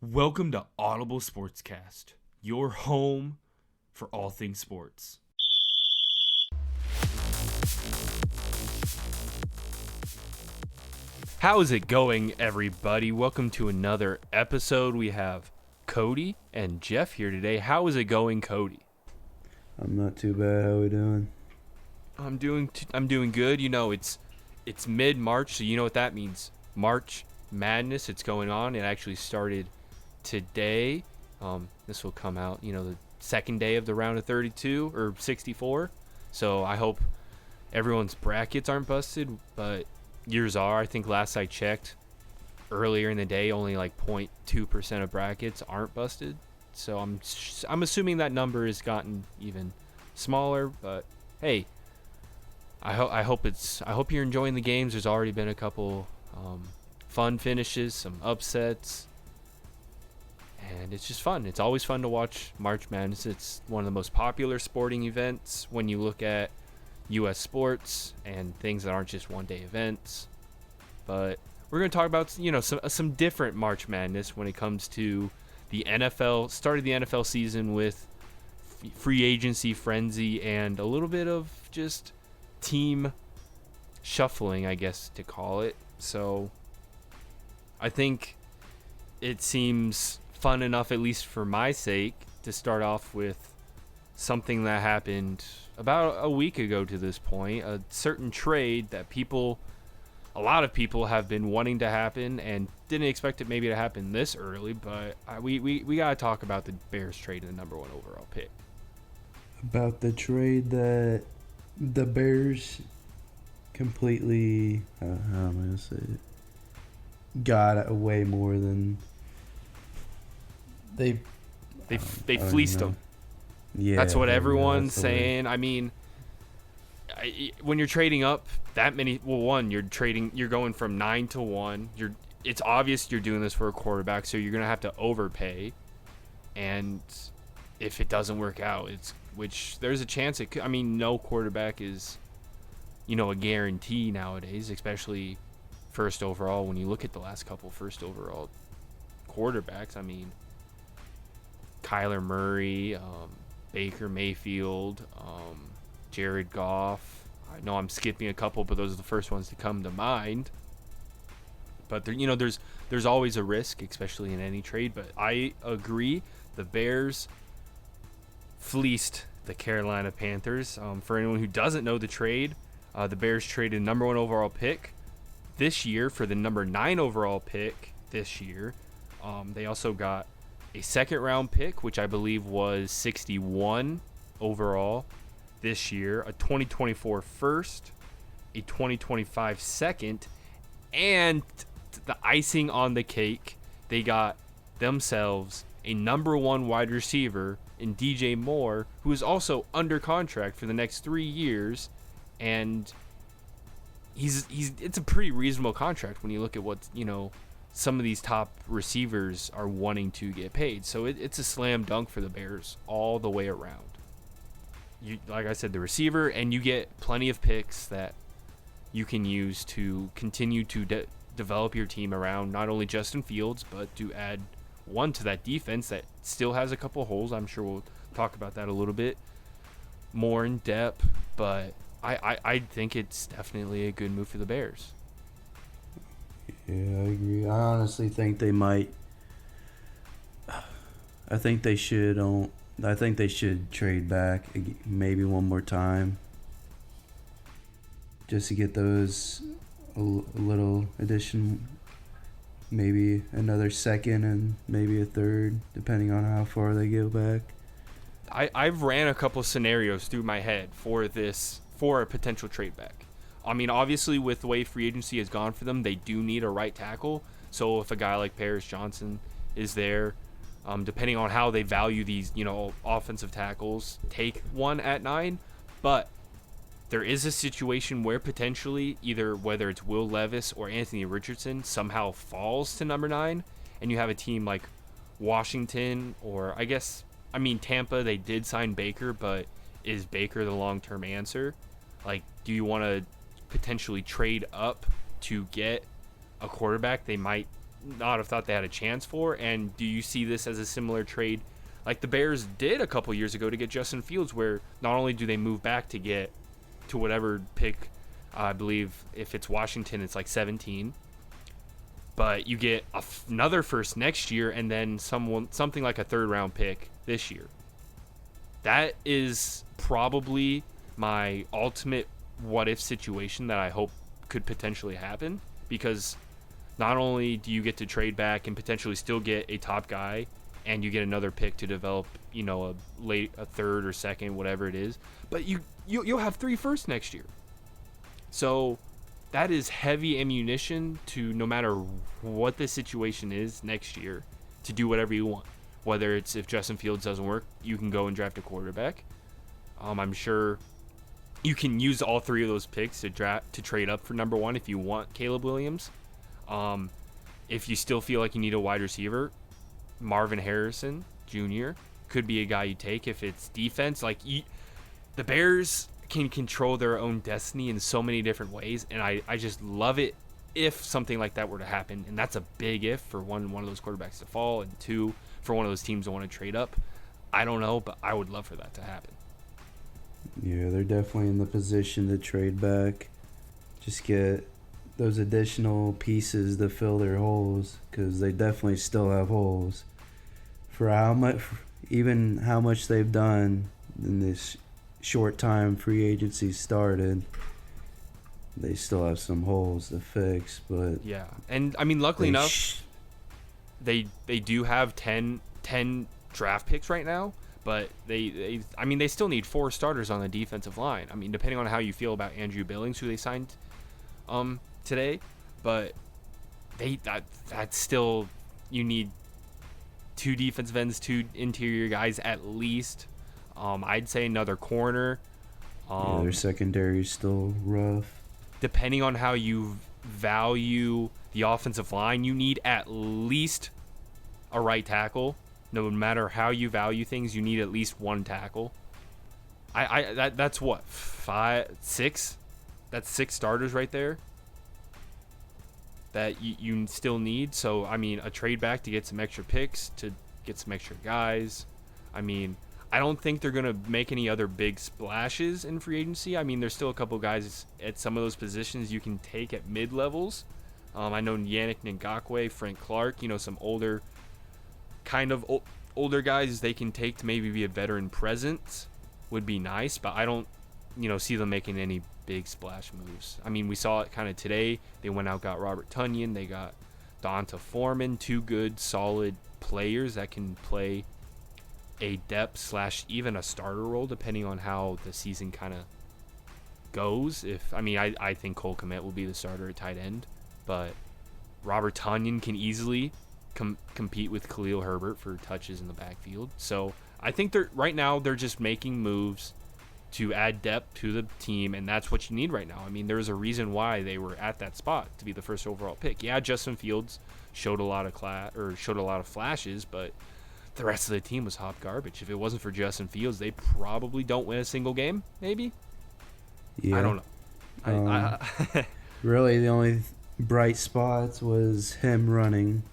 Welcome to Audible Sportscast, your home for all things sports. How is it going, everybody? Welcome to another episode. We have Cody and Jeff here today. How is it going, Cody? I'm not too bad. How we doing? I'm doing good. You know, it's mid-March, so you know what that means. March Madness, it's going on. It actually started today. This will come out, the second day of the round of 32 or 64. So I hope everyone's brackets aren't busted, but yours are. I think last I checked earlier in the day, only like 0.2% of brackets aren't busted. So I'm assuming that number has gotten even smaller, but hey, I hope you're enjoying the games. There's already been a couple fun finishes, some upsets, and it's just fun. It's always fun to watch March Madness. It's one of the most popular sporting events when you look at U.S. sports and things that aren't just one-day events. But we're going to talk about some different March Madness when it comes to the NFL. Started the NFL season with free agency frenzy and a little bit of just team shuffling, I guess to call it. So I think it seems fun enough, at least for my sake, to start off with something that happened about a week ago to this point, a certain trade that a lot of people have been wanting to happen and didn't expect it maybe to happen this early, but we got to talk about the Bears trade in the number one overall pick. About the trade that the Bears completely, how am I going to say it, got way more than they fleeced them. Yeah, that's what everyone's saying. I mean, when you're trading up that many, you're going from 9 to 1. It's obvious you're doing this for a quarterback, so you're gonna have to overpay. And if it doesn't work out, which there's a chance it could. I mean, no quarterback is, a guarantee nowadays, especially first overall. When you look at the last couple first overall quarterbacks, I mean, Kyler Murray, Baker Mayfield, Jared Goff. I know I'm skipping a couple, but those are the first ones to come to mind. But there's always a risk, especially in any trade. But I agree, the Bears fleeced the Carolina Panthers. For anyone who doesn't know the trade, the Bears traded number 1 overall pick this year for the number 9 overall pick this year. They also got a second round pick, which I believe was 61 overall this year, a 2024 first, a 2025 second, and the icing on the cake, they got themselves a number 1 wide receiver in DJ Moore, who is also under contract for the next 3 years, and it's a pretty reasonable contract when you look at what, some of these top receivers are wanting to get paid. So it's a slam dunk for the Bears all the way around. Like I said, the receiver, and you get plenty of picks that you can use to continue to develop your team around not only Justin Fields, but to add one to that defense that still has a couple holes. I'm sure we'll talk about that a little bit more in depth, but I think it's definitely a good move for the Bears. Yeah, I agree. I honestly think they might. I think they should trade back maybe one more time, just to get those a little addition, maybe another second and maybe a third, depending on how far they go back. I've ran a couple scenarios through my head for a potential trade back. I mean, obviously, with the way free agency has gone for them, they do need a right tackle. So if a guy like Paris Johnson is there, depending on how they value these, offensive tackles, take one at 9. But there is a situation where potentially either whether it's Will Levis or Anthony Richardson somehow falls to number 9, and you have a team like Washington or Tampa. They did sign Baker, but is Baker the long-term answer? Like, do you want to potentially trade up to get a quarterback? They might not have thought they had a chance for? And do you see this as a similar trade like the Bears did a couple years ago to get Justin Fields, where not only do they move back to get to whatever pick, I believe if it's Washington, it's like 17, but you get another first next year and then something like a third-round pick this year. That is probably my ultimate what-if situation that I hope could potentially happen, because not only do you get to trade back and potentially still get a top guy, and you get another pick to develop, a third or second, whatever it is, but you'll have 3 firsts next year. So that is heavy ammunition to, no matter what the situation is next year, to do whatever you want. Whether it's, if Justin Fields doesn't work, you can go and draft a quarterback. I'm sure you can use all 3 of those picks to trade up for number 1 if you want Caleb Williams. If you still feel like you need a wide receiver, Marvin Harrison Jr. could be a guy you take. If it's defense, the Bears can control their own destiny in so many different ways, and I just love it if something like that were to happen. And that's a big if, for one of those quarterbacks to fall, and 2, for one of those teams to want to trade up. I don't know, but I would love for that to happen. Yeah, they're definitely in the position to trade back, just get those additional pieces to fill their holes, because they definitely still have holes. For how much they've done in this short time free agency started, they still have some holes to fix. But yeah, and I mean, luckily enough, they do have 10 draft picks right now, but they still need 4 starters on the defensive line. I mean, depending on how you feel about Andrew Billings, who they signed today, but that's still, you need 2 defensive ends, 2 interior guys at least. I'd say another corner. Their secondary is still rough. Depending on how you value the offensive line, you need at least a right tackle. No matter how you value things, you need at least 1 tackle. That's what, 5, 6? That's 6 starters right there that you still need. So, I mean, a trade back to get some extra picks, to get some extra guys. I mean, I don't think they're going to make any other big splashes in free agency. I mean, there's still a couple guys at some of those positions you can take at mid-levels. I know Yannick Ngakoue, Frank Clark, some older guys they can take to maybe be a veteran presence would be nice, but I don't, see them making any big splash moves. I mean, we saw it kind of today. They went out, got Robert Tonyan. They got Donta Foreman, 2 good, solid players that can play a depth / even a starter role, depending on how the season kind of goes. I think Cole Kmet will be the starter at tight end, but Robert Tonyan can easily compete with Khalil Herbert for touches in the backfield. So I think they're just making moves to add depth to the team, and that's what you need right now. I mean, there's a reason why they were at that spot to be the first overall pick. Yeah, Justin Fields showed a lot of flashes, but the rest of the team was hot garbage. If it wasn't for Justin Fields, they probably don't win a single game, maybe. Yeah. I don't know. Really, the only bright spots was him running.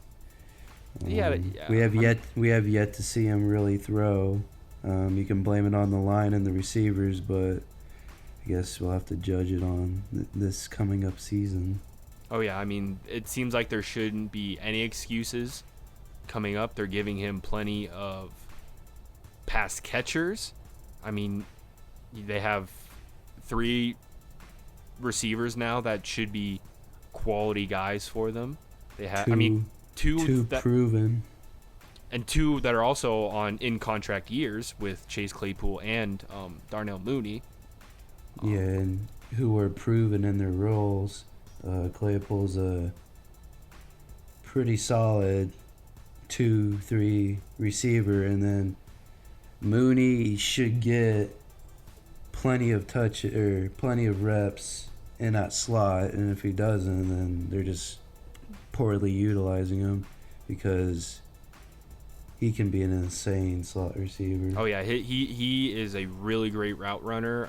We have yet to see him really throw. You can blame it on the line and the receivers, but I guess we'll have to judge it on this coming up season. Oh yeah, I mean, it seems like there shouldn't be any excuses coming up. They're giving him plenty of pass catchers. I mean, they have 3 receivers now that should be quality guys for them. They have, two proven, and 2 that are also in contract years with Chase Claypool and Darnell Mooney. And who are proven in their roles. Claypool's a pretty solid 2-3 receiver, and then Mooney should get plenty of reps in that slot, and if he doesn't, then they're just poorly utilizing him, because he can be an insane slot receiver. Oh yeah, he is a really great route runner.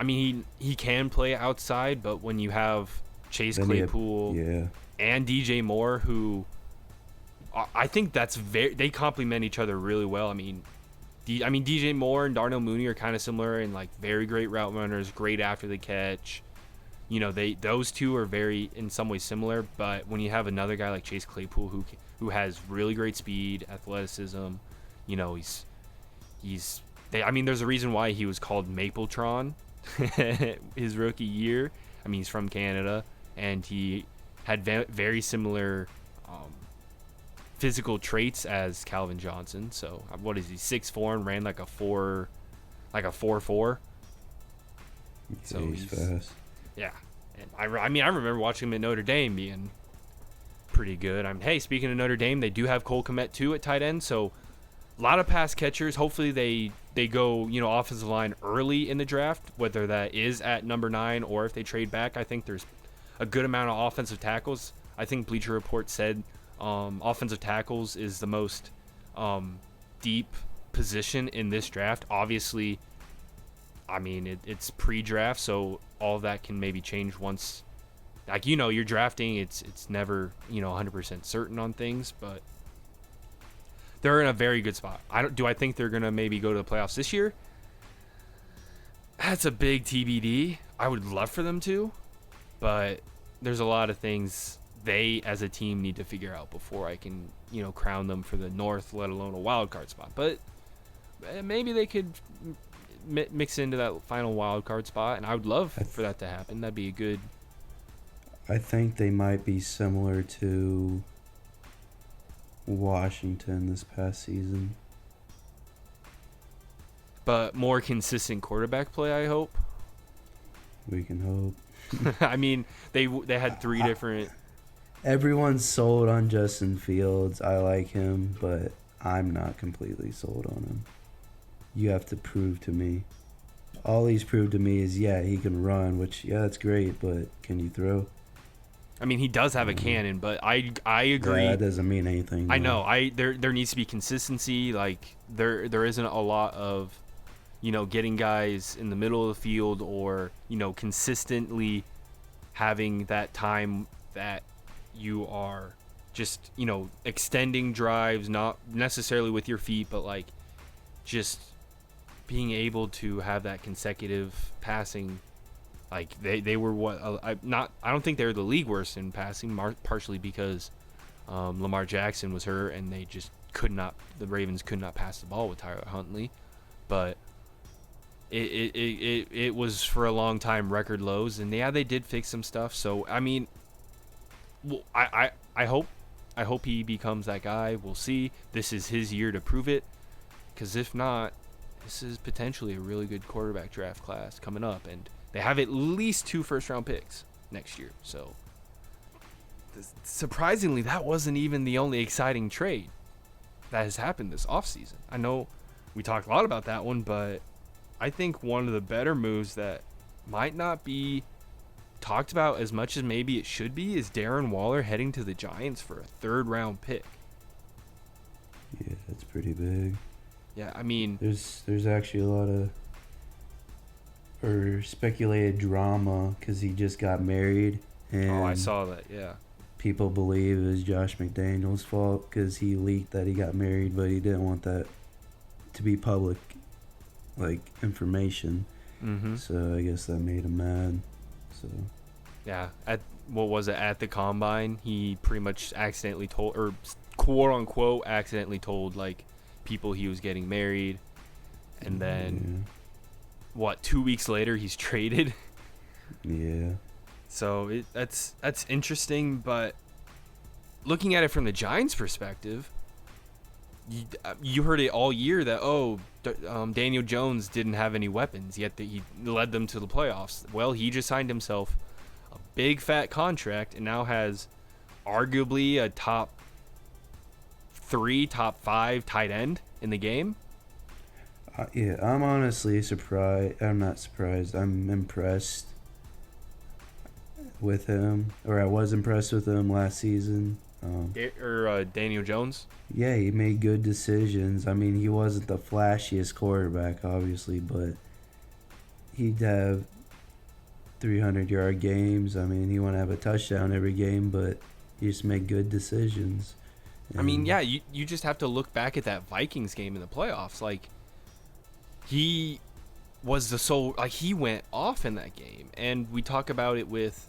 He can play outside, but when you have Chase Claypool and DJ Moore, who I think they complement each other really well. I mean, DJ Moore and Darnell Mooney are kind of similar and like very great route runners, great after the catch. You know, those two are very in some ways similar, but when you have another guy like Chase Claypool who has really great speed, athleticism, you know, there's a reason why he was called Mapletron his rookie year. I mean, he's from Canada, and he had very similar physical traits as Calvin Johnson. So what is he, 6'4" and ran like a 4.4. So he's fast. Yeah, and I remember watching him at Notre Dame being pretty good. Hey, speaking of Notre Dame, they do have Cole Kmet too at tight end, so a lot of pass catchers. Hopefully they go, you know, offensive line early in the draft, whether that is at number 9 or if they trade back. I think there's a good amount of offensive tackles. I think Bleacher Report said offensive tackles is the most deep position in this draft. Obviously, I mean, it's pre-draft, so all of that can maybe change once. Like, you know, you're drafting, it's never, you know, 100% certain on things, but they're in a very good spot. Do I think they're going to maybe go to the playoffs this year? That's a big TBD. I would love for them to, but there's a lot of things they as a team need to figure out before I can, you know, crown them for the North, let alone a wild card spot. But maybe they could mix into that final wild card spot, and I would love for that to happen. That'd be a good. I think they might be similar to Washington this past season, but more consistent quarterback play, I hope. We can hope. I mean, they had 3 different. Everyone's sold on Justin Fields. I like him, but I'm not completely sold on him. You have to prove to me. All he's proved to me is, yeah, he can run, which, yeah, that's great, but can you throw? I mean, he does have a cannon, but I agree. Yeah, that doesn't mean anything. I know. There needs to be consistency. Like, there isn't a lot of, you know, getting guys in the middle of the field or, you know, consistently having that time that you are just, you know, extending drives, not necessarily with your feet, but like just being able to have that consecutive passing. Like they were I don't think they were the league worst in passing, partially because Lamar Jackson was hurt and they just the Ravens could not pass the ball with Tyler Huntley, but it was for a long time record lows, and yeah, they did fix some stuff. So I mean, well, I hope he becomes that guy. We'll see. This is his year to prove it, because if not, this is potentially a really good quarterback draft class coming up, and they have at least 2 first-round picks next year. So surprisingly, that wasn't even the only exciting trade that has happened this offseason. I know we talked a lot about that one, but I think one of the better moves that might not be talked about as much as maybe it should be is Darren Waller heading to the Giants for a 3rd-round pick. Yeah, that's pretty big. Yeah, I mean, there's actually a lot of speculated drama because he just got married, and I saw that. Yeah, people believe it was Josh McDaniels' fault because he leaked that he got married, but he didn't want that to be public, like, information. Mm-hmm. So I guess that made him mad. So yeah, at the combine, he pretty much accidentally told, or quote unquote accidentally told, like, people he was getting married, and then 2 weeks later he's traded. Yeah. So that's interesting, but looking at it from the Giants' perspective, you heard it all year that Daniel Jones didn't have any weapons, yet he led them to the playoffs. Well, he just signed himself a big fat contract and now has arguably a top 3, top 5 tight end in the game. Yeah, I'm honestly surprised. I'm not surprised. I'm impressed with him, or I was impressed with him last season. Daniel Jones? Yeah, he made good decisions. I mean, he wasn't the flashiest quarterback, obviously, but he'd have 300-yard games. I mean, he wouldn't have a touchdown every game, but You just make good decisions. I mean, And yeah, you just have to look back at that Vikings game in the playoffs. Like, he was the sole, like, he went off in that game. And we talk about it with,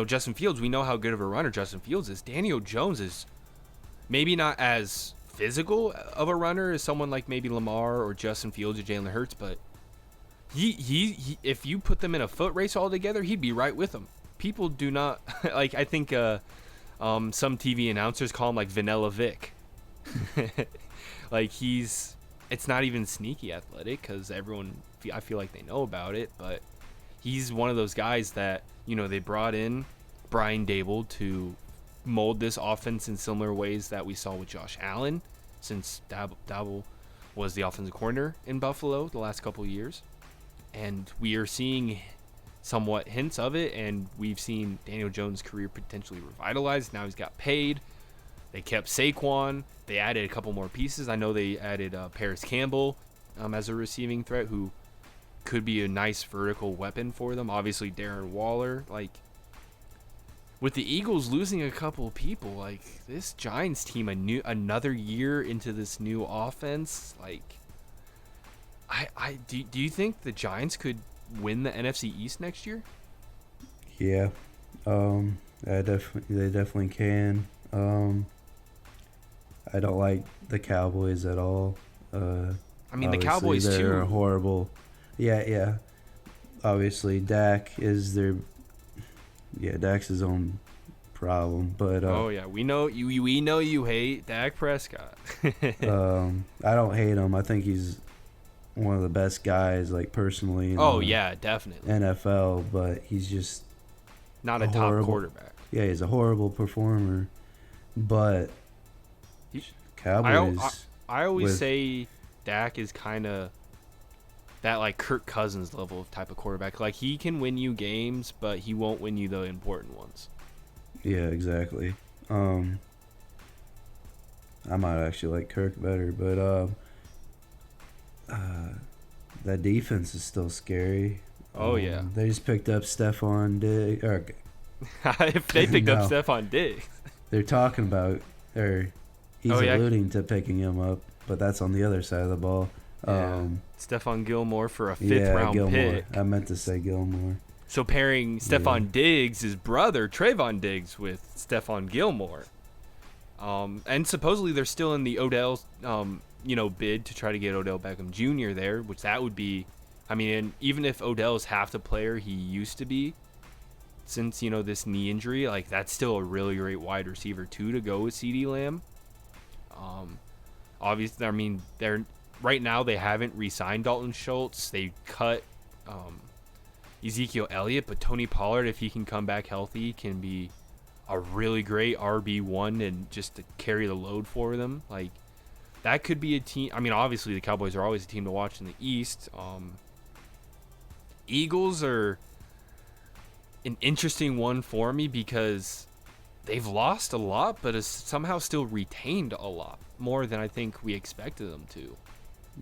Justin Fields. We know how good of a runner Justin Fields is. Daniel Jones is maybe not as physical of a runner as someone like maybe Lamar or Justin Fields or Jalen Hurts, but he if you put them in a foot race all together, he'd be right with them. People do not like. I think some TV announcers call him like Vanilla Vic. Like it's not even sneaky athletic because I feel like they know about it, but he's one of those guys that they brought in Brian Dable to mold this offense in similar ways that we saw with Josh Allen, since Dable was the offensive coordinator in Buffalo the last couple of years. And we are seeing somewhat hints of it, and we've seen Daniel Jones' career potentially revitalized. Now he's got paid. They kept Saquon. They added a couple more pieces. I know they added Paris Campbell as a receiving threat, who could be a nice vertical weapon for them. Obviously, Darren Waller. Like, with the Eagles losing a couple of people, like, this Giants team, another year into this new offense, like, do you think the Giants could win the NFC East next year? yeah, they definitely can. I don't like the Cowboys at all. I mean, the Cowboys they're too. horrible. Yeah. Obviously, Dak's his own problem. But Oh yeah, we know you hate Dak Prescott. I don't hate him. I think he's one of the best guys, like, personally. Yeah, definitely. NFL, but he's just Not a top quarterback. Yeah, he's a horrible performer. But Cowboys. I always say Dak is kind of that, like, Kirk Cousins level of type of quarterback. Like, he can win you games, but he won't win you the important ones. Yeah, exactly. I might actually like Kirk better, but that defense is still scary. Oh yeah, they just picked up Stephon Diggs. if they picked up No. Stephon Diggs, They're talking about, or he's alluding to picking him up, but that's on the other side of the ball. Stephon Gilmore for a fifth-round Gilmore. pick. I meant to say Gilmore. So pairing Stephon Diggs, his brother Trayvon Diggs, with Stephon Gilmore, and supposedly they're still in the Odell, bid to try to get Odell Beckham Jr. there, which that would be, I mean, and even if Odell is half the player he used to be, since this knee injury, like, that's still a really great wide receiver too to go with CeeDee Lamb. Obviously, I mean, right now they haven't re-signed Dalton Schultz. They cut Ezekiel Elliott, but Tony Pollard, if he can come back healthy, can be a really great RB1 and just to carry the load for them. Like, that could be a team. I mean, obviously the Cowboys are always a team to watch in the East. Eagles are an interesting one for me because they've lost a lot, but has somehow still retained a lot more than I think we expected them to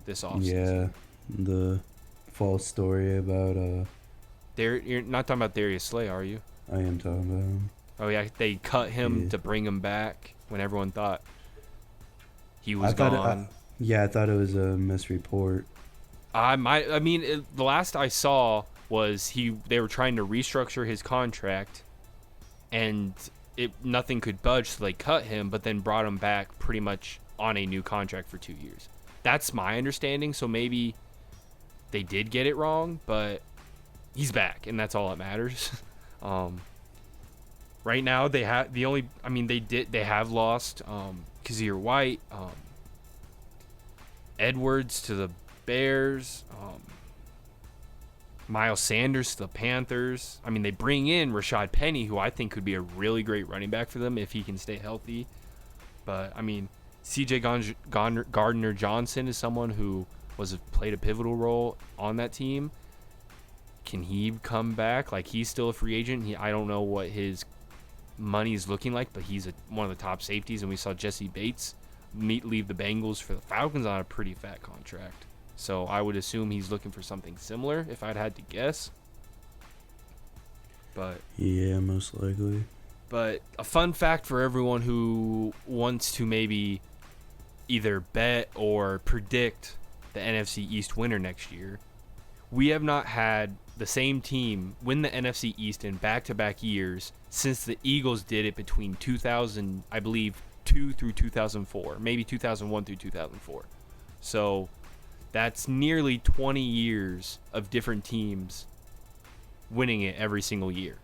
this offseason. Yeah, the false story about You're not talking about Darius Slay, are you? I am talking about him. Oh yeah, they cut him to bring him back when everyone thought he was gone. I thought it was a misreport. The last I saw was they were trying to restructure his contract, and nothing could budge, so they cut him, but then brought him back pretty much on a new contract for 2 years. That's my understanding. So maybe they did get it wrong, but he's back, and that's all that matters. Right now they have they have lost Kazir White, Edwards to the Bears, Miles Sanders to the Panthers. I mean, they bring in Rashad Penny, who I think could be a really great running back for them if he can stay healthy. But I mean, C.J. Gardner Johnson is someone who played a pivotal role on that team. Can he come back? Like, he's still a free agent. I don't know what his money is looking like, but he's one of the top safeties, and we saw Jesse Bates leave the Bengals for the Falcons on a pretty fat contract. So I would assume he's looking for something similar, if I'd had to guess. But yeah, most likely. But a fun fact for everyone who wants to maybe either bet or predict the NFC East winner next year, we have not had the same team win the NFC East in back-to-back years since the Eagles did it between 2000, I believe, 2 through 2004, maybe 2001 through 2004. So that's nearly 20 years of different teams winning it every single year.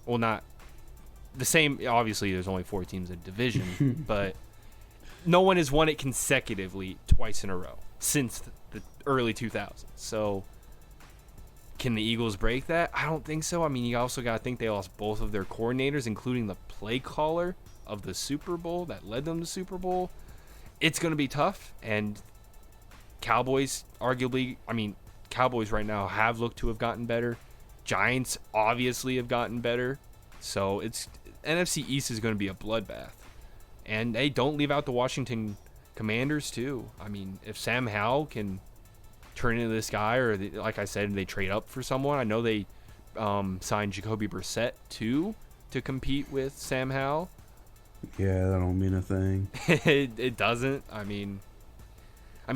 Well, not the same. Obviously, there's only 4 teams in the division, but no one has won it consecutively twice in a row since the early 2000s. So can the Eagles break that? I don't think so. I mean, you also got to think they lost both of their coordinators, including the play caller of the Super Bowl that led them to Super Bowl. It's going to be tough. And Cowboys, arguably, I mean, Cowboys right now have looked to have gotten better. Giants obviously have gotten better. So it's NFC East is going to be a bloodbath. And hey, don't leave out the Washington Commanders too. I mean, if Sam Howell can turn into this guy, or like I said, they trade up for someone. I know they signed Jacoby Brissett too to compete with Sam Howell. Yeah, that don't mean a thing. It doesn't. I mean,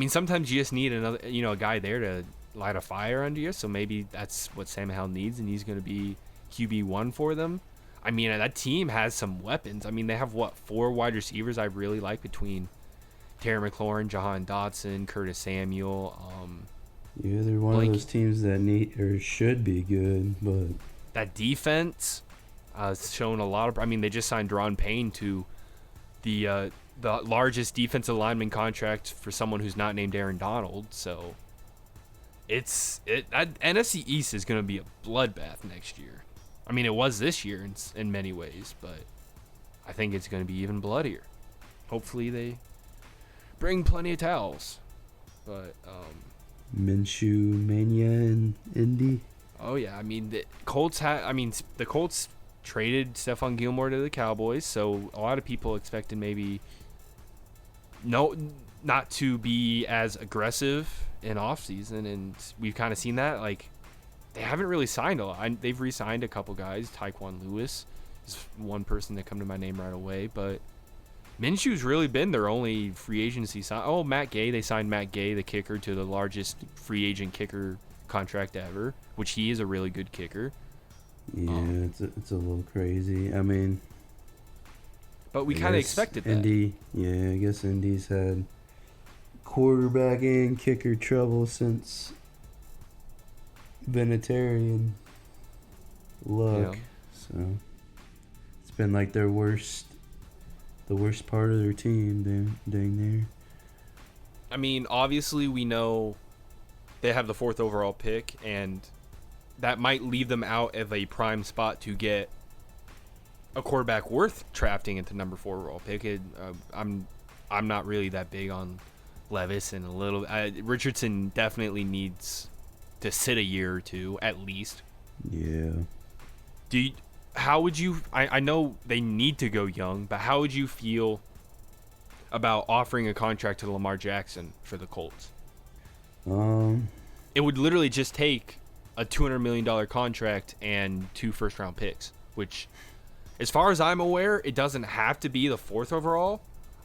sometimes you just need another, a guy there to light a fire under you. So maybe that's what Sam Howell needs, and he's going to be QB1 for them. I mean, that team has some weapons. I mean, they have 4 wide receivers I really like between Terry McLaurin, Jahan Dotson, Curtis Samuel. Yeah, they're one of those teams that need or should be good, but that defense has shown a lot of. I mean, they just signed Deron Payne to the largest defensive lineman contract for someone who's not named Aaron Donald. So that NFC East is going to be a bloodbath next year. I mean, it was this year in many ways, but I think it's going to be even bloodier. Hopefully they bring plenty of towels. But Minshew Mania in Indy. Oh yeah, I mean the Colts traded Stephon Gilmore to the Cowboys, so a lot of people expected maybe not to be as aggressive in offseason, and we've kind of seen that. Like, they haven't really signed a lot. They've re-signed a couple guys. Tyquan Lewis is one person that come to my name right away, but Minshew's really been their only free agency sign. Oh, Matt Gay. They signed Matt Gay, the kicker, to the largest free agent kicker contract ever, which he is a really good kicker. Yeah, it's a little crazy. I mean, but we kind of expected that. Indy, yeah, I guess Indy's had quarterback and kicker trouble since Vinatieri Luck. Yeah. So it's been like the worst part of their team dang there. I mean, obviously we know they have the 4th overall pick, and that might leave them out of a prime spot to get a quarterback worth drafting at the number 4 overall pick. I'm not really that big on Levis, and Richardson definitely needs to sit a year or two at least. Yeah. How would you? I know they need to go young, but how would you feel about offering a contract to Lamar Jackson for the Colts? It would literally just take a $200 million contract and 2 first-round picks, which, as far as I'm aware, it doesn't have to be the 4th overall.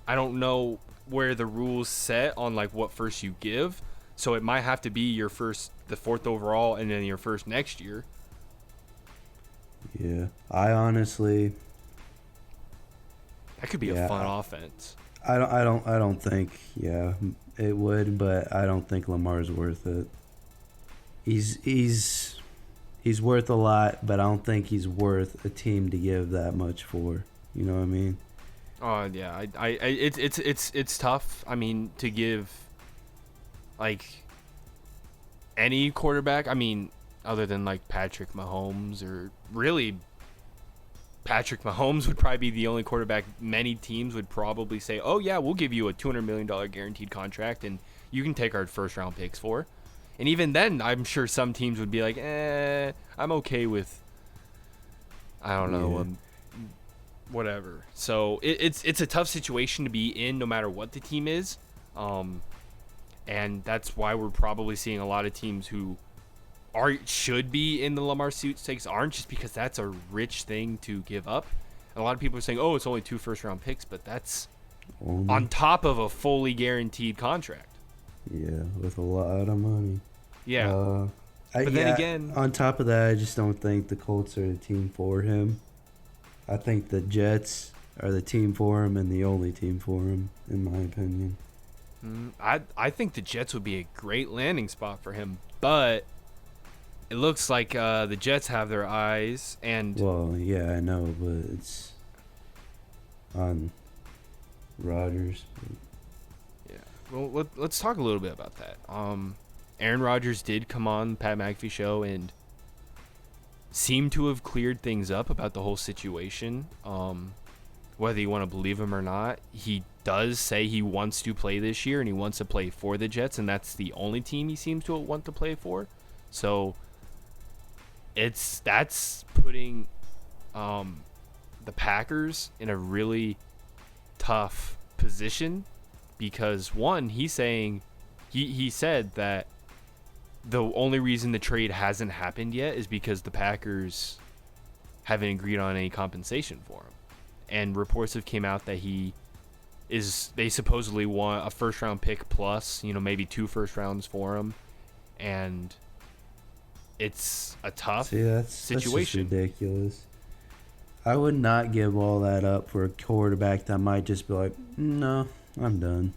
I don't know where the rules set on like what first you give, so it might have to be the 4th overall, and then your first next year. Yeah, I honestly. That could be a fun offense. I don't think. Yeah, it would, but I don't think Lamar's worth it. He's worth a lot, but I don't think he's worth a team to give that much for. You know what I mean? Oh yeah, it's tough. I mean, to give like any quarterback. I mean, other than like Patrick Mahomes, or really Patrick Mahomes would probably be the only quarterback many teams would probably say, oh yeah, we'll give you a $200 million guaranteed contract and you can take our first round picks for. And even then, I'm sure some teams would be like, I'm okay with, I don't know, whatever. So it's a tough situation to be in no matter what the team is. And that's why we're probably seeing a lot of teams who should be in the Lamar sweepstakes aren't, just because that's a rich thing to give up. a lot of people are saying, "Oh, it's only 2 first-round picks," but that's Only, on top of a fully guaranteed contract. yeah, with a lot of money. Yeah. But then again, on top of that, I just don't think the Colts are the team for him. I think the Jets are the team for him and the only team for him, in my opinion. I think the Jets would be a great landing spot for him, but it looks like the Jets have their eyes and Well, yeah, I know, but it's on Rodgers. yeah. Well, let's talk a little bit about that. Aaron Rodgers did come on Pat McAfee show and seemed to have cleared things up about the whole situation. Whether you want to believe him or not, he does say he wants to play this year and he wants to play for the Jets, and that's the only team he seems to want to play for. So that's putting the Packers in a really tough position because one, he's saying he said that the only reason the trade hasn't happened yet is because the Packers haven't agreed on any compensation for him. And reports have came out that they supposedly want a first round pick plus, maybe 2 first rounds for him. And it's a tough situation. That's just ridiculous. I would not give all that up for a quarterback that might just be like, no, I'm done.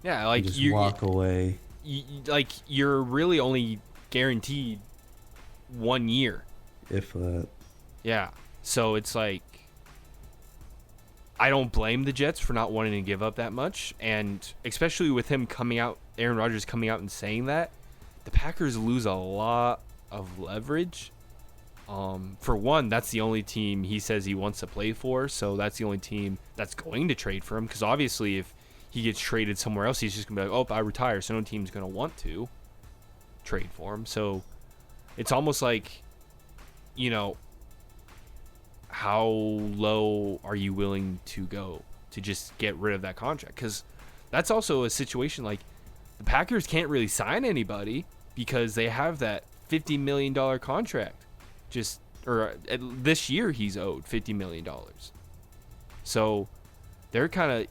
Yeah, like just walk away. You're really only guaranteed 1 year. If that. Yeah. So it's like, I don't blame the Jets for not wanting to give up that much. And especially with him Aaron Rodgers coming out and saying that, the Packers lose a lot of leverage. For one, that's the only team he says he wants to play for. So that's the only team that's going to trade for him. Because obviously if he gets traded somewhere else, he's just going to be like, oh, I retire. So no team's going to want to trade for him. So it's almost like, how low are you willing to go to just get rid of that contract? Because that's also a situation like the Packers can't really sign anybody because they have that $50 million contract. This year he's owed $50 million. So they're kind of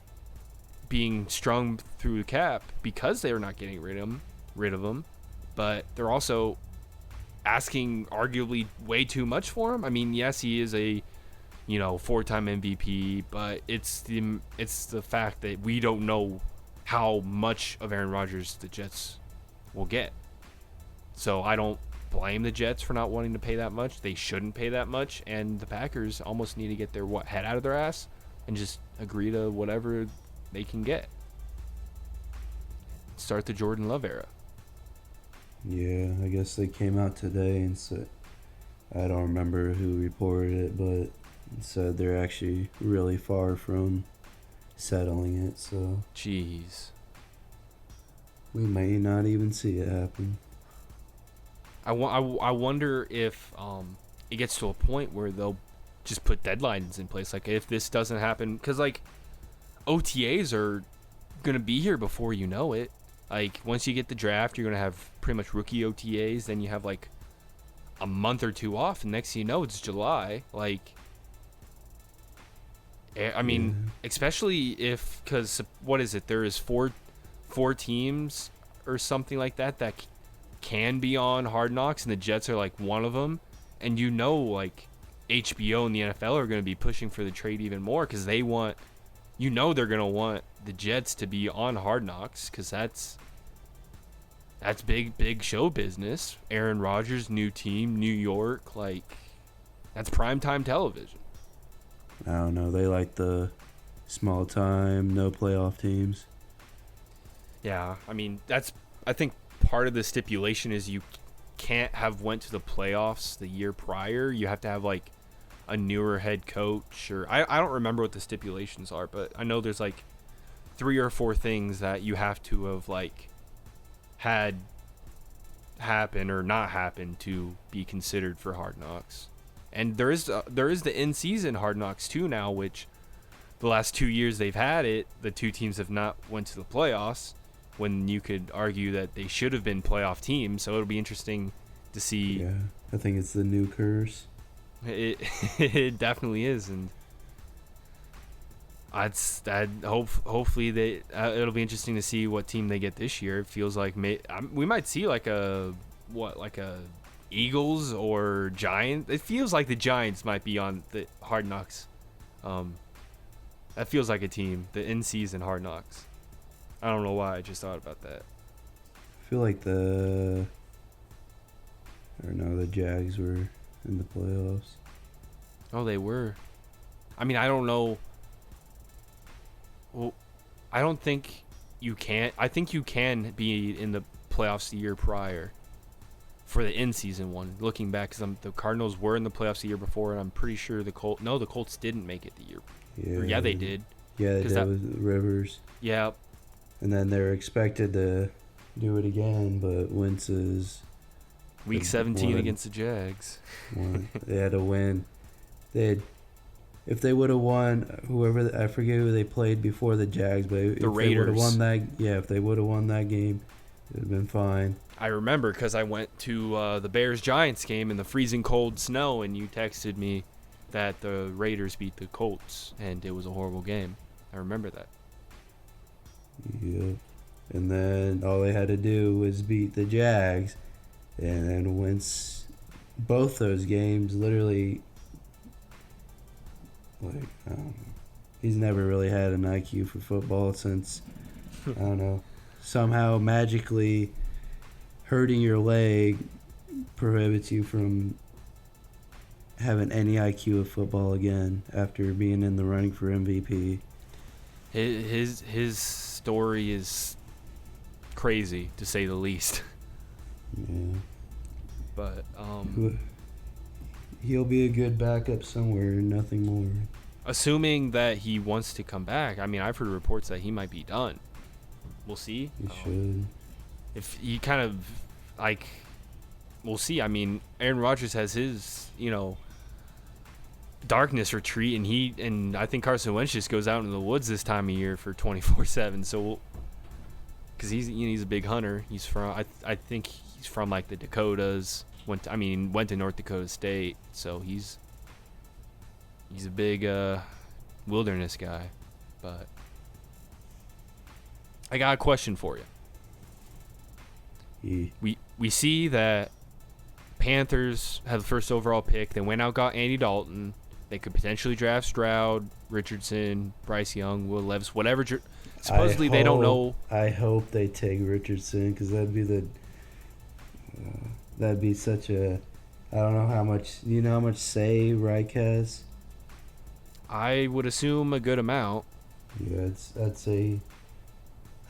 being strung through the cap because they're not getting rid of him, but they're also asking arguably way too much for him. I mean, yes, he is a 4-time MVP, but it's the fact that we don't know how much of Aaron Rodgers the Jets will get. So I don't blame the Jets for not wanting to pay that much. They shouldn't pay that much, and the Packers almost need to get their head out of their ass and just agree to whatever they can get. Start the Jordan Love era. Yeah, I guess they came out today and said, I don't remember who reported it, but said they're actually really far from settling it, so Jeez. we may not even see it happen. I wonder if it gets to a point where they'll just put deadlines in place. Like, if this doesn't happen, because, like, OTAs are going to be here before you know it. Like, once you get the draft, you're going to have pretty much rookie OTAs. Then you have, like, a month or two off, and next thing you know, it's July. Like, I mean, especially if, because what is it? There is four teams or something like that can be on Hard Knocks, and the Jets are like one of them. And like HBO and the NFL are going to be pushing for the trade even more because they want, they're going to want the Jets to be on Hard Knocks because that's big show business. Aaron Rodgers, new team, New York, like that's primetime television. I don't know. They like the small time, no playoff teams. Yeah, I mean, I think part of the stipulation is you can't have went to the playoffs the year prior. You have to have like a newer head coach, or I don't remember what the stipulations are, but I know there's like 3 or 4 things that you have to have like had happen or not happen to be considered for Hard Knocks. And there is the in-season Hard Knocks too now, which the last 2 years they've had it, the 2 teams have not went to the playoffs, when you could argue that they should have been playoff teams. So it'll be interesting to see. Yeah, I think it's the new curse. It definitely is, and Hopefully they it'll be interesting to see what team they get this year. It feels like we might see like a Eagles or Giants. It feels like the Giants might be on the Hard Knocks. That feels like a team, the in-season Hard Knocks. I don't know why, I just thought about that. I feel like the Jags were in the playoffs. Oh, they were. I mean, I don't know. Well, I don't think you can. I think you can be in the playoffs the year prior for the in-season one. Looking back, because the Cardinals were in the playoffs the year before, and I'm pretty sure the Colts didn't make it the year. Yeah, they did. Yeah, that was Rivers. Yeah. And then they're expected to do it again, but Wentz is Week 17 against the Jags. They had to win. If they would have won, I forget who they played before the Jags, but if Raiders. They would have won that, if they would have won that game, it would have been fine. I remember because I went to the Bears-Giants game in the freezing cold snow, and you texted me that the Raiders beat the Colts, and it was a horrible game. I remember that. Yep. And then all they had to do was beat the Jags, and then Wentz, both those games, literally, like, I don't know. He's never really had an IQ for football since, I don't know, somehow magically hurting your leg prohibits you from having any IQ of football again after being in the running for MVP. His story is crazy, to say the least. Yeah. But he'll be a good backup somewhere, nothing more. Assuming that he wants to come back. I mean, I've heard reports that he might be done. We'll see. He should. If he kind of, like, we'll see. I mean, Aaron Rodgers has his, darkness retreat, and I think Carson Wentz just goes out into the woods this time of year for 24/7. So, because he's a big hunter. He's from, I think he's from like the Dakotas. Went to North Dakota State. So he's a big wilderness guy. But I got a question for you. Yeah. We see that Panthers had the first overall pick. They went out, got Andy Dalton. They could potentially draft Stroud, Richardson, Bryce Young, Will Levis, whatever. Supposedly they don't know. I hope they take Richardson, because that'd be such a. I don't know how much. You know how much say Reich has? I would assume a good amount. Yeah, I'd say.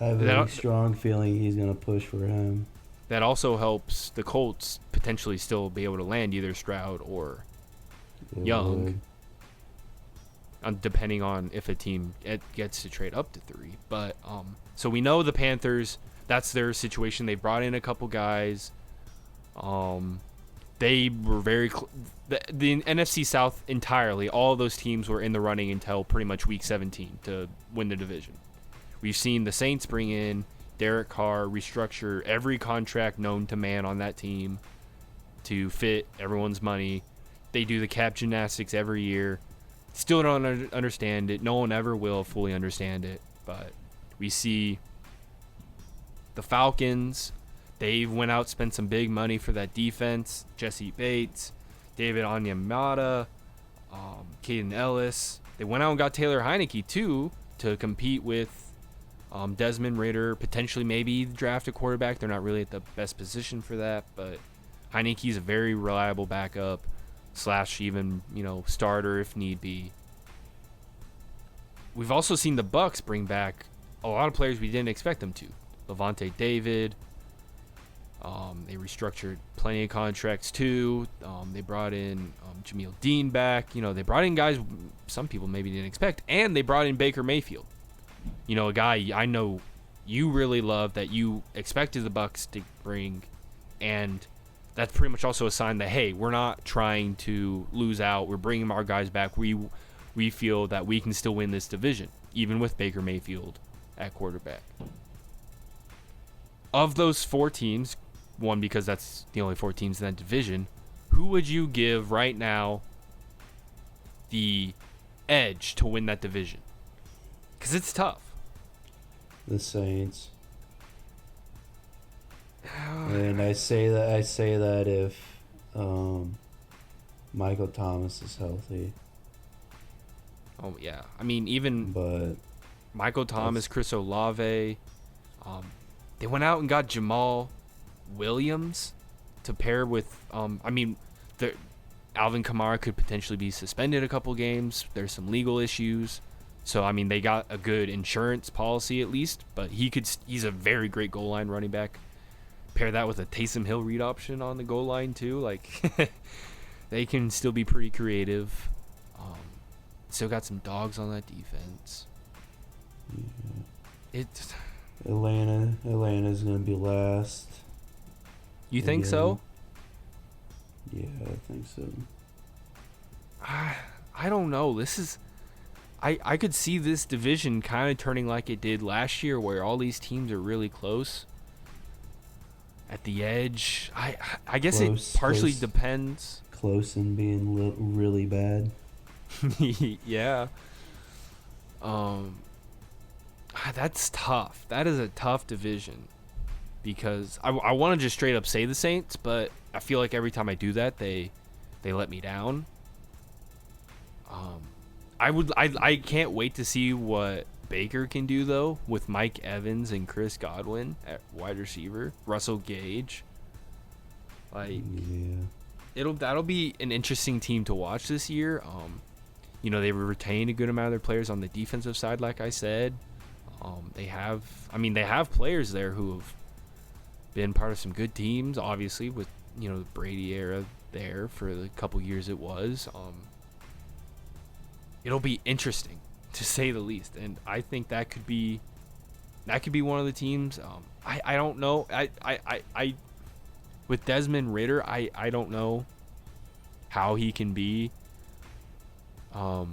I have a very strong feeling he's gonna push for him. That also helps the Colts potentially still be able to land either Stroud or Young, depending on if a team gets to trade up to 3. But so we know the Panthers, that's their situation. They brought in a couple guys. They were very the NFC South entirely. All of those teams were in the running until pretty much week 17 to win the division. We've seen the Saints bring in Derek Carr, restructure every contract known to man on that team to fit everyone's money. They do the cap gymnastics every year. Still don't understand it. No one ever will fully understand it. But we see the Falcons. They went out, spent some big money for that defense. Jesse Bates, David Onyemata, Caden Ellis. They went out and got Taylor Heineke, too, to compete with Desmond Ridder. Potentially maybe draft a quarterback. They're not really at the best position for that. But Heineke's a very reliable backup. / even, starter if need be. We've also seen the Bucks bring back a lot of players we didn't expect them to. Levante David. They restructured plenty of contracts too. They brought in Jameel Dean back. They brought in guys some people maybe didn't expect. And they brought in Baker Mayfield. A guy I know you really love, that you expected the Bucks to bring. And that's pretty much also a sign that, hey, we're not trying to lose out. We're bringing our guys back. We feel that we can still win this division, even with Baker Mayfield at quarterback. Of those 4 teams, one, because that's the only 4 teams in that division, who would you give right now the edge to win that division? Because it's tough. The Saints. And I say that if Michael Thomas is healthy. Oh yeah, I mean even But Michael Thomas, Chris Olave, they went out and got Jamal Williams to pair with. I mean, Alvin Kamara could potentially be suspended a couple games. There's some legal issues, so I mean they got a good insurance policy at least. But he's a very great goal line running back. Pair that with a Taysom Hill read option on the goal line too. Like they can still be pretty creative. Still got some dogs on that defense. yeah. Atlanta's gonna be last. You think so? Yeah, I think so. I don't know. This is I could see this division kind of turning like it did last year, where all these teams are really close at the edge. I guess it partially depends. Close and being really bad. Yeah. That's tough. That is a tough division because I want to just straight up say the Saints, but I feel like every time I do that, they let me down. I can't wait to see what Baker can do though with Mike Evans and Chris Godwin at wide receiver, Russell Gage. Like, yeah, that'll be an interesting team to watch this year. They retained a good amount of their players on the defensive side, like I said. They have players there who have been part of some good teams, obviously, with, the Brady era there for the couple years it was. It'll be interesting, to say the least. And I think that could be one of the teams. I don't know. I with Desmond Ridder, I don't know how he can be. I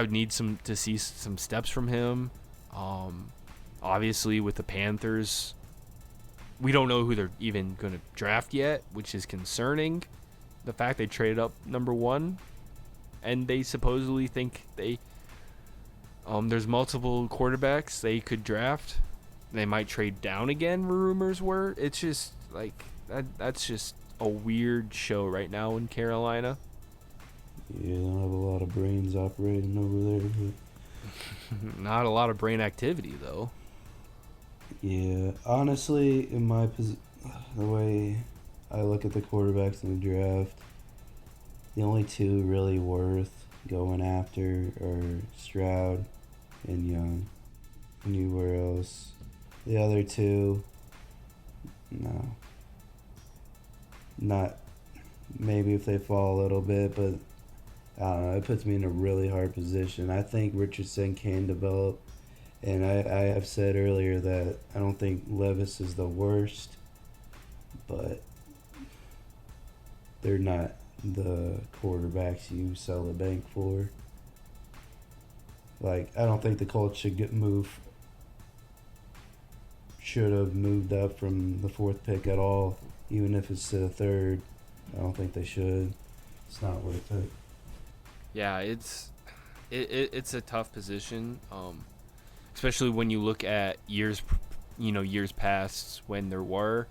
would need to see some steps from him. Obviously with the Panthers, we don't know who they're even going to draft yet, which is concerning. The fact they traded up number 1, and they supposedly think there's multiple quarterbacks they could draft. They might trade down again, rumors were. It's just like that's just a weird show right now in Carolina. Yeah, they don't have a lot of brains operating over there. But not a lot of brain activity, though. Yeah, honestly, in the way I look at the quarterbacks in the draft, the only two really worth going after are Stroud and Young. Anywhere else, the other two, no. Not maybe if they fall a little bit, but I don't know. It puts me in a really hard position. I think Richardson can develop, and I have said earlier that I don't think Levis is the worst, but they're not the quarterbacks you sell the bank for. Like, I don't think the Colts should have moved up from the 4th pick at all, even if it's to the 3rd. I don't think they should. It's not worth it. Yeah, it's a tough position, especially when you look at years past when there were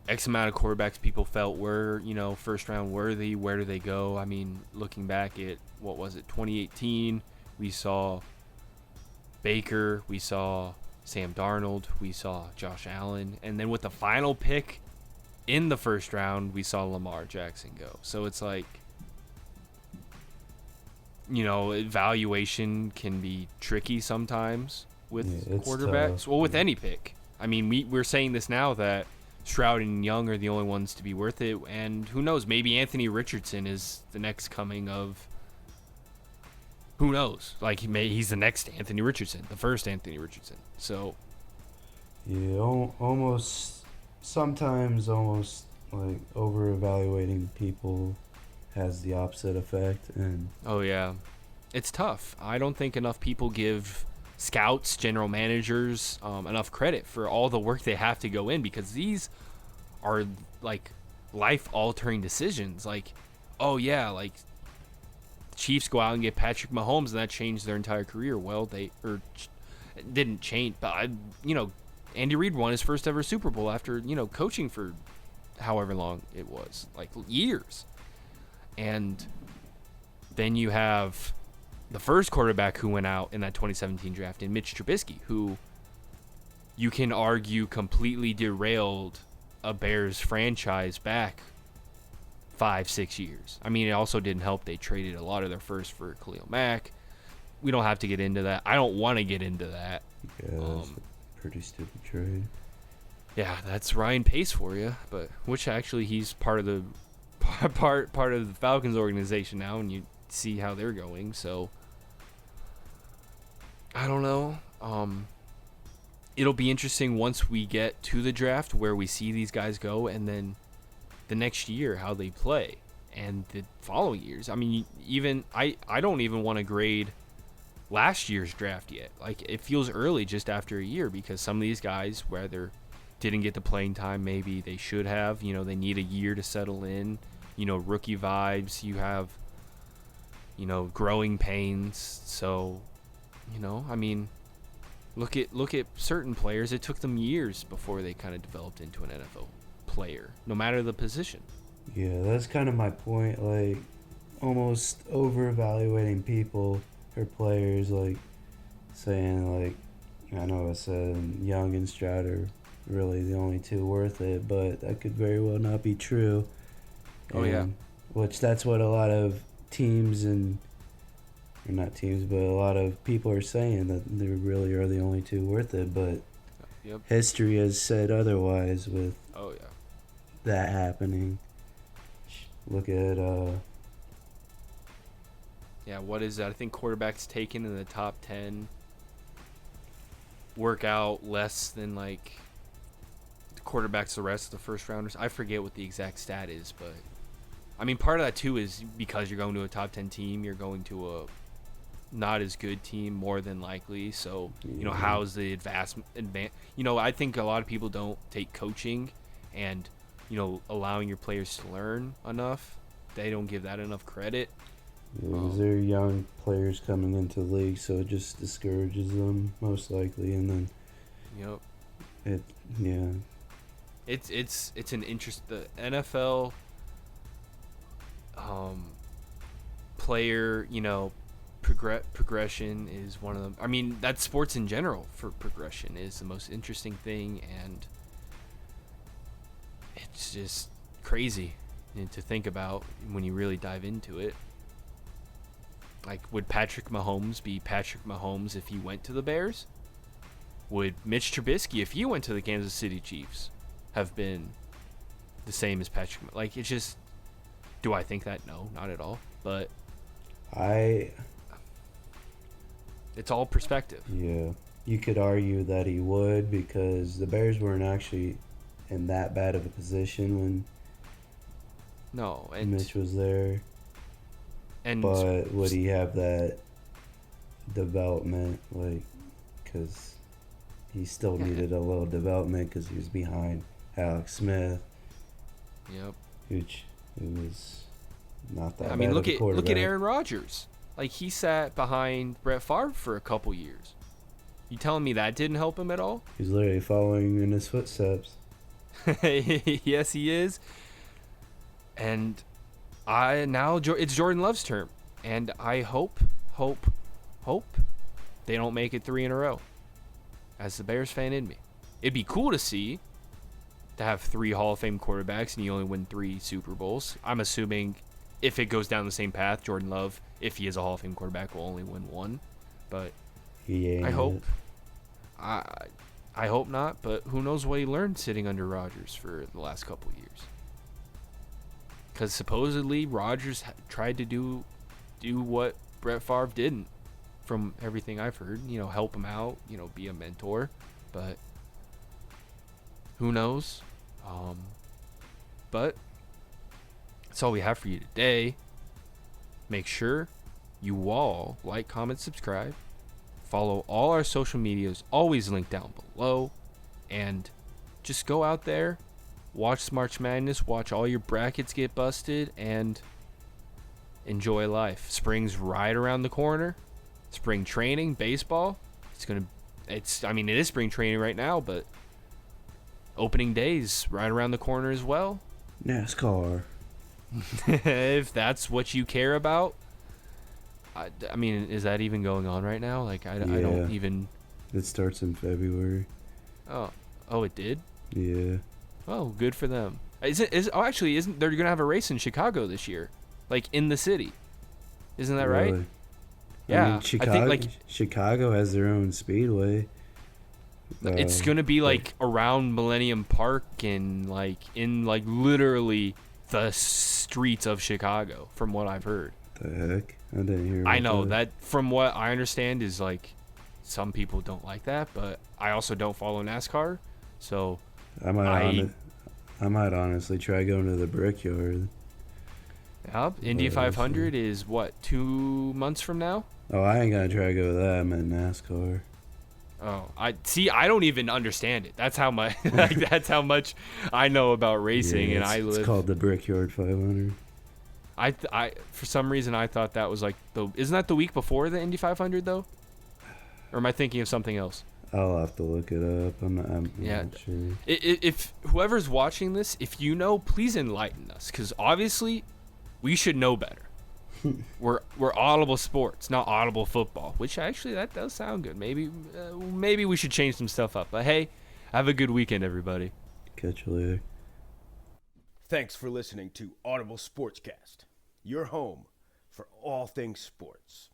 X amount of quarterbacks people felt were, first round worthy. Where do they go? I mean, looking back at, 2018, we saw Baker, we saw Sam Darnold, we saw Josh Allen, and then with the final pick in the first round, we saw Lamar Jackson go. So it's like, evaluation can be tricky sometimes with quarterbacks. Tough. Well, with any pick. I mean, we're saying this now that Stroud and Young are the only ones to be worth it, and who knows, maybe Anthony Richardson is the next coming of, who knows, like he's the next Anthony Richardson, the first Anthony Richardson. So yeah, sometimes like over evaluating people has the opposite effect. And oh yeah, it's tough. I don't think enough people give scouts, general managers, enough credit for all the work they have to go in, because these are like life-altering decisions. Like, oh yeah, like the Chiefs go out and get Patrick Mahomes, and that changed their entire career. Well, it didn't change, but Andy Reid won his first ever Super Bowl after coaching for however long it was, like years. And then you have the first quarterback who went out in that 2017 draft, in Mitch Trubisky, who you can argue completely derailed a Bears franchise back 5-6 years. I mean, it also didn't help they traded a lot of their first for Khalil Mack. We don't have to get into that. I don't want to get into that. Yeah, that's a pretty stupid trade. Yeah, that's Ryan Pace for you, but which actually he's part of the part of the Falcons organization now, and you see how they're going. So I don't know. It'll be interesting once we get to the draft where we see these guys go, and then the next year how they play, and the following years. I mean, even I don't even want to grade last year's draft yet. Like, it feels early just after a year, because some of these guys, whether didn't get the playing time maybe they should have, they need a year to settle in, rookie vibes, you have growing pains. So I mean, look at certain players, it took them years before they kind of developed into an NFL player, no matter the position. Yeah, that's kind of my point, like almost over evaluating people or players, like saying, like, I know I said Young and Stroud are really the only two worth it, but that could very well not be true. Oh, yeah. Which that's what a lot of teams or not teams, but a lot of people are saying, that they really are the only two worth it, but Yep. history has said otherwise with that happening. Look at what is that? I think quarterbacks taken in the top 10 work out less than like the quarterbacks the rest of the first rounders. I forget what the exact stat is, but I mean, part of that too is because you're going to a top 10 team, you're going to a not as good team more than likely. So, how's the advancement? I think a lot of people don't take coaching and, allowing your players to learn enough. They don't give that enough credit. Because they're young players coming into the league, so it just discourages them most likely, and then it's an interest. The NFL player, progression is one of them. I mean, that's sports in general. For progression is the most interesting thing, and it's just crazy to think about when you really dive into it. Like, would Patrick Mahomes be Patrick Mahomes if he went to the Bears? Would Mitch Trubisky, if he went to the Kansas City Chiefs, have been the same as Patrick? Like, it's just, do I think that? No, not at all. But it's all perspective. Yeah, you could argue that he would, because the Bears weren't actually in that bad of a position when Mitch was there. But would he have that development, like, because he still needed a little development because he was behind Alex Smith. Yep. Which was not that. I mean, look at Aaron Rodgers. Like, he sat behind Brett Favre for a couple years. You telling me that didn't help him at all? He's literally following in his footsteps. Yes, he is. And it's Jordan Love's term, and I hope they don't make it 3 in a row. As the Bears fan in me, it'd be cool to have 3 Hall of Fame quarterbacks and you only win 3 Super Bowls. I'm assuming if it goes down the same path, Jordan Love, if he is a Hall of Fame quarterback, will only win 1. But I hope. I hope not. But who knows what he learned sitting under Rodgers for the last couple of years. Because supposedly Rodgers tried to do what Brett Favre didn't, from everything I've heard. Help him out, be a mentor. But who knows? But that's all we have for you today. Make sure you all like, comment, subscribe. Follow all our social medias, always linked down below. And just go out there. Watch March Madness, watch all your brackets get busted, and enjoy life. Spring's right around the corner. Spring training, baseball. It is spring training right now, but opening day's right around the corner as well. NASCAR. If that's what you care about. I mean, is that even going on right now? Like, I don't even... It starts in February. Oh, it did? Yeah. Oh, good for them. Isn't they're going to have a race in Chicago this year? Like, in the city. Isn't that right? Really? Yeah. I mean, Chicago has their own speedway. It's going to be, like, around Millennium Park and, like, in, like, literally the streets of Chicago, from what I've heard. The heck? I didn't hear about I know that from what I understand is, like, some people don't like that, but I also don't follow NASCAR, so I might honestly try going to the Brickyard. Yep, Indy 500 is what, 2 months from now? Oh, I ain't gonna try to go to that. I'm in NASCAR. Oh, I don't even understand it. That's how much that's how much I know about racing, Yeah, it's called the Brickyard 500. I for some reason I thought that was like isn't that the week before the Indy 500 though? Or am I thinking of something else? I'll have to look it up. I'm not sure. If whoever's watching this, if you know, please enlighten us, because obviously we should know better. We're Audible Sports, not Audible Football, which actually that does sound good. Maybe we should change some stuff up. But hey, have a good weekend, everybody. Catch you later. Thanks for listening to Audible Sportscast, your home for all things sports.